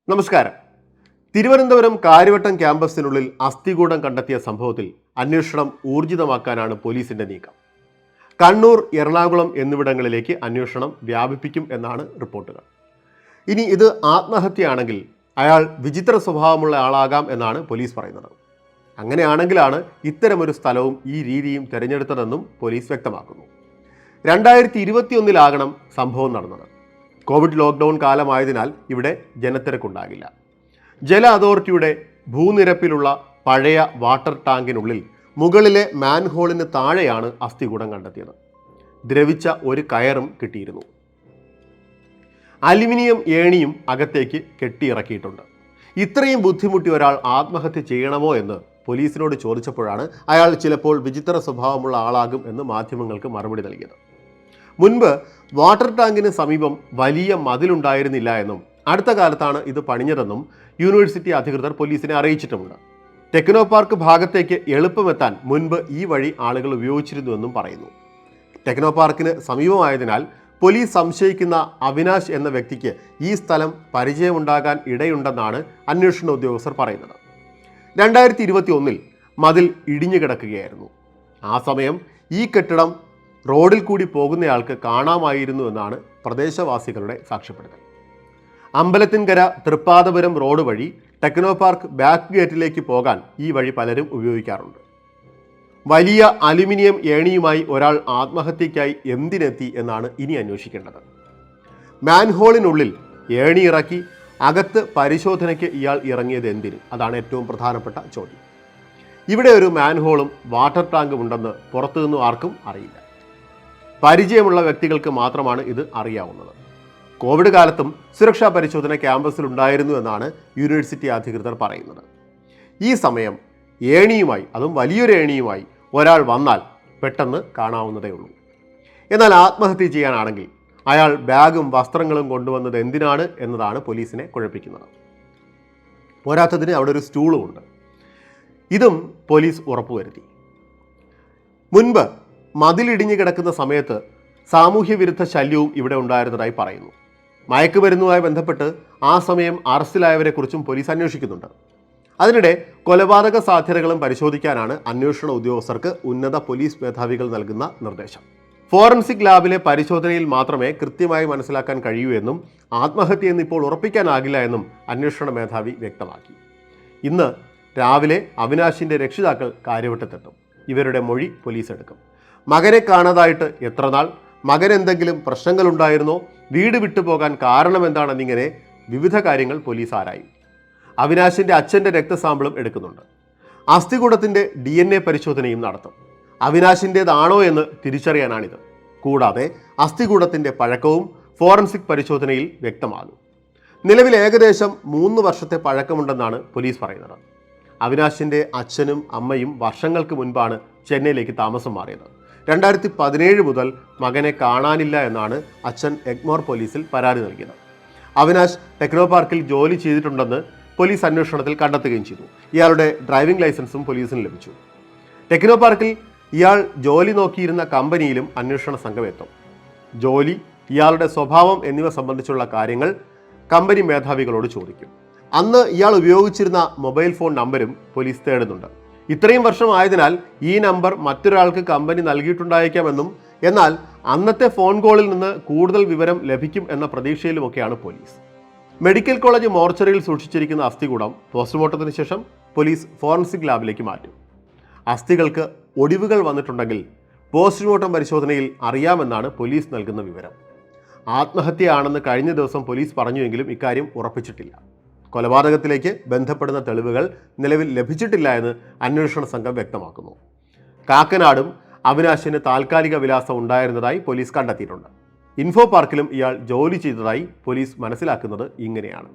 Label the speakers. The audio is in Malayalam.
Speaker 1: നമസ്കാരം. തിരുവനന്തപുരം കാര്യവട്ടം ക്യാമ്പസിനുള്ളിൽ അസ്ഥികൂടം കണ്ടെത്തിയ സംഭവത്തിൽ അന്വേഷണം ഊർജിതമാക്കാനാണ് പോലീസിന്റെ നീക്കം. കണ്ണൂർ, എറണാകുളം എന്നിവിടങ്ങളിലേക്ക് അന്വേഷണം വ്യാപിപ്പിക്കും എന്നാണ് റിപ്പോർട്ടുകൾ. ഇനി ഇത് ആത്മഹത്യയാണെങ്കിൽ അയാൾ വിചിത്ര സ്വഭാവമുള്ള ആളാകാം എന്നാണ് പോലീസ് പറയുന്നത്. അങ്ങനെയാണെങ്കിലാണ് ഇത്തരമൊരു സ്ഥലവും ഈ രീതിയും തിരഞ്ഞെടുത്തതെന്നും പോലീസ് വ്യക്തമാക്കുന്നു. 2021 സംഭവം നടന്നത്. കോവിഡ് ലോക്ക്ഡൗൺ കാലമായതിനാൽ ഇവിടെ ജനത്തിരക്കുണ്ടാകില്ല. ജല അതോറിറ്റിയുടെ ഭൂനിരപ്പിലുള്ള പഴയ വാട്ടർ ടാങ്കിനുള്ളിൽ മുകളിലെ മാൻഹോളിന് താഴെയാണ് അസ്ഥികൂടം കണ്ടെത്തിയത്. ദ്രവിച്ച ഒരു കയറും കിട്ടിയിരുന്നു. അലുമിനിയം ഏണിയും അകത്തേക്ക് കെട്ടിയിറക്കിയിട്ടുണ്ട്. ഇത്രയും ബുദ്ധിമുട്ടി ഒരാൾ ആത്മഹത്യ ചെയ്യണമോ എന്ന് പോലീസിനോട് ചോദിച്ചപ്പോഴാണ് അയാൾ ചിലപ്പോൾ വിചിത്ര സ്വഭാവമുള്ള ആളാകും എന്ന് മാധ്യമങ്ങൾക്ക് മറുപടി നൽകിയത്. മുൻപ് വാട്ടർ ടാങ്കിന് സമീപം വലിയ മതിലുണ്ടായിരുന്നില്ല എന്നും അടുത്ത കാലത്താണ് ഇത് പണിഞ്ഞതെന്നും യൂണിവേഴ്സിറ്റി അധികൃതർ പോലീസിനെ അറിയിച്ചിട്ടുമുണ്ട്. ടെക്നോ പാർക്ക് ഭാഗത്തേക്ക് എളുപ്പമെത്താൻ മുൻപ് ഈ വഴി ആളുകൾ ഉപയോഗിച്ചിരുന്നുവെന്നും പറയുന്നു. ടെക്നോ പാർക്കിന് സമീപമായതിനാൽ പോലീസ് സംശയിക്കുന്ന അവിനാശ് എന്ന വ്യക്തിക്ക് ഈ സ്ഥലം പരിചയമുണ്ടാകാൻ ഇടയുണ്ടെന്നാണ് അന്വേഷണ ഉദ്യോഗസ്ഥർ പറയുന്നത്. 2021 മതിൽ ഇടിഞ്ഞു കിടക്കുകയായിരുന്നു. ആ സമയം ഈ കെട്ടിടം റോഡിൽ കൂടി പോകുന്നയാൾക്ക് കാണാമായിരുന്നു എന്നാണ് പ്രദേശവാസികളുടെ സാക്ഷ്യപ്പെടുത്തൽ. അമ്പലത്തിൻകര തൃപ്പാദപുരം റോഡ് വഴി ടെക്നോ പാർക്ക് ബാക്ക് ഗേറ്റിലേക്ക് പോകാൻ ഈ വഴി പലരും ഉപയോഗിക്കാറുണ്ട്. വലിയ അലുമിനിയം ഏണിയുമായി ഒരാൾ ആത്മഹത്യയ്ക്കായി എന്തിനെത്തി എന്നാണ് ഇനി അന്വേഷിക്കേണ്ടത്. മാൻഹോളിനുള്ളിൽ ഏണി ഇറക്കി അകത്ത് പരിശോധനയ്ക്ക് ഇയാൾ ഇറങ്ങിയത് എന്തിന്? അതാണ് ഏറ്റവും പ്രധാനപ്പെട്ട ചോദ്യം. ഇവിടെ ഒരു മാൻഹോളും വാട്ടർ ടാങ്കും ഉണ്ടെന്ന് പുറത്തുനിന്നും ആർക്കും അറിയില്ല. പരിചയമുള്ള വ്യക്തികൾക്ക് മാത്രമാണ് ഇത് അറിയാവുന്നത്. കോവിഡ് കാലത്തും സുരക്ഷാ പരിശോധന ക്യാമ്പസിൽ ഉണ്ടായിരുന്നു എന്നാണ് യൂണിവേഴ്സിറ്റി അധികൃതർ പറയുന്നത്. ഈ സമയം ഏണിയുമായി, അതും വലിയൊരു ഏണിയുമായി ഒരാൾ വന്നാൽ പെട്ടെന്ന് കാണാവുന്നതേ ഉള്ളൂ. എന്നാൽ ആത്മഹത്യ ചെയ്യാനാണെങ്കിൽ അയാൾ ബാഗും വസ്ത്രങ്ങളും കൊണ്ടുവന്നത് എന്തിനാണ് എന്നതാണ് പോലീസിനെ കുഴപ്പിക്കുന്നത്. പോരാത്തതിന് അവിടെ ഒരു സ്റ്റൂളും ഉണ്ട്. ഇതും പോലീസ് ഉറപ്പുവരുത്തി. മുൻപ് മതിലിടിഞ്ഞു കിടക്കുന്ന സമയത്ത് സാമൂഹ്യ വിരുദ്ധ ശല്യവും ഇവിടെ ഉണ്ടായിരുന്നതായി പറയുന്നു. മയക്കുമരുന്നുമായി ബന്ധപ്പെട്ട് ആ സമയം അറസ്റ്റിലായവരെക്കുറിച്ചും പോലീസ് അന്വേഷിക്കുന്നുണ്ട്. അതിനിടെ കൊലപാതക സാധ്യതകളും പരിശോധിക്കാനാണ് അന്വേഷണ ഉദ്യോഗസ്ഥർക്ക് ഉന്നത പോലീസ് മേധാവികൾ നൽകുന്ന നിർദ്ദേശം. ഫോറൻസിക് ലാബിലെ പരിശോധനയിൽ മാത്രമേ കൃത്യമായി മനസ്സിലാക്കാൻ കഴിയൂ എന്നും ആത്മഹത്യയെന്ന് ഇപ്പോൾ ഉറപ്പിക്കാനാകില്ല എന്നും അന്വേഷണ മേധാവി വ്യക്തമാക്കി. ഇന്ന് രാവിലെ അവിനാശിൻ്റെ രക്ഷിതാക്കൾ കാര്യവട്ടത്തെത്തും. ഇവരുടെ മൊഴി പോലീസ് എടുക്കും. മകനെ കാണാതായിട്ട് എത്ര നാൾ, മകൻ എന്തെങ്കിലും പ്രശ്നങ്ങളുണ്ടായിരുന്നോ, വീട് വിട്ടുപോകാൻ കാരണം എന്താണെന്നിങ്ങനെ വിവിധ കാര്യങ്ങൾ പോലീസ് ആരായും. അവിനാശിൻ്റെ അച്ഛൻ്റെ രക്തസാമ്പിളും എടുക്കുന്നുണ്ട്. അസ്ഥികൂടത്തിൻ്റെ DNA പരിശോധനയും നടത്തും. അവിനാശിൻ്റേതാണോ എന്ന് തിരിച്ചറിയാനാണിത്. കൂടാതെ അസ്ഥികൂടത്തിൻ്റെ പഴക്കവും ഫോറൻസിക് പരിശോധനയിൽ വ്യക്തമാകും. നിലവിൽ ഏകദേശം 3 വർഷത്തെ പഴക്കമുണ്ടെന്നാണ് പോലീസ് പറയുന്നത്. അവിനാശിൻ്റെ അച്ഛനും അമ്മയും വർഷങ്ങൾക്ക് മുൻപാണ് ചെന്നൈയിലേക്ക് താമസം മാറിയത്. 2017 മുതൽ മകനെ കാണാനില്ല എന്നാണ് അച്ഛൻ എഗ്മോർ പോലീസിൽ പരാതി നൽകിയത്. അവിനാശ് ടെക്നോ പാർക്കിൽ ജോലി ചെയ്തിട്ടുണ്ടെന്ന് പോലീസ് അന്വേഷണത്തിൽ കണ്ടെത്തുകയും ചെയ്തു. ഇയാളുടെ ഡ്രൈവിംഗ് ലൈസൻസും പോലീസിന് ലഭിച്ചു. ടെക്നോ പാർക്കിൽ ഇയാൾ ജോലി നോക്കിയിരുന്ന കമ്പനിയിലും അന്വേഷണ സംഘം എത്തും. ജോലി, ഇയാളുടെ സ്വഭാവം എന്നിവ സംബന്ധിച്ചുള്ള കാര്യങ്ങൾ കമ്പനി മേധാവികളോട് ചോദിക്കും. അന്ന് ഇയാൾ ഉപയോഗിച്ചിരുന്ന മൊബൈൽ ഫോൺ നമ്പരും പോലീസ് തേടുന്നുണ്ട്. ഇത്രയും വർഷം ആയതിനാൽ ഈ നമ്പർ മറ്റൊരാൾക്ക് കമ്പനി നൽകിയിട്ടുണ്ടായിരിക്കാമെന്നും എന്നാൽ അന്നത്തെ ഫോൺ കോളിൽ നിന്ന് കൂടുതൽ വിവരം ലഭിക്കും എന്ന പ്രതീക്ഷയിലുമൊക്കെയാണ് പോലീസ്. മെഡിക്കൽ കോളേജ് മോർച്ചറിയിൽ സൂക്ഷിച്ചിരിക്കുന്ന അസ്ഥികൂടം പോസ്റ്റ്മോർട്ടത്തിന് ശേഷം പോലീസ് ഫോറൻസിക് ലാബിലേക്ക് മാറ്റും. അസ്ഥികൾക്ക് ഒടിവുകൾ വന്നിട്ടുണ്ടെങ്കിൽ പോസ്റ്റ്മോർട്ടം പരിശോധനയിൽ അറിയാമെന്നാണ് പോലീസ് നൽകുന്ന വിവരം. ആത്മഹത്യയാണെന്ന് കഴിഞ്ഞ ദിവസം പോലീസ് പറഞ്ഞുവെങ്കിലും ഇക്കാര്യം ഉറപ്പിച്ചിട്ടില്ല. കൊലപാതകത്തിലേക്ക് ബന്ധപ്പെടുന്ന തെളിവുകൾ നിലവിൽ ലഭിച്ചിട്ടില്ല എന്ന് അന്വേഷണ സംഘം വ്യക്തമാക്കുന്നു. കാക്കനാടും അവിനാശിന് താൽക്കാലിക വിലാസം ഉണ്ടായിരുന്നതായി പോലീസ് കണ്ടെത്തിയിട്ടുണ്ട്. ഇൻഫോ പാർക്കിലും ഇയാൾ ജോലി ചെയ്തതായി പോലീസ് മനസ്സിലാക്കുന്നത് ഇങ്ങനെയാണ്.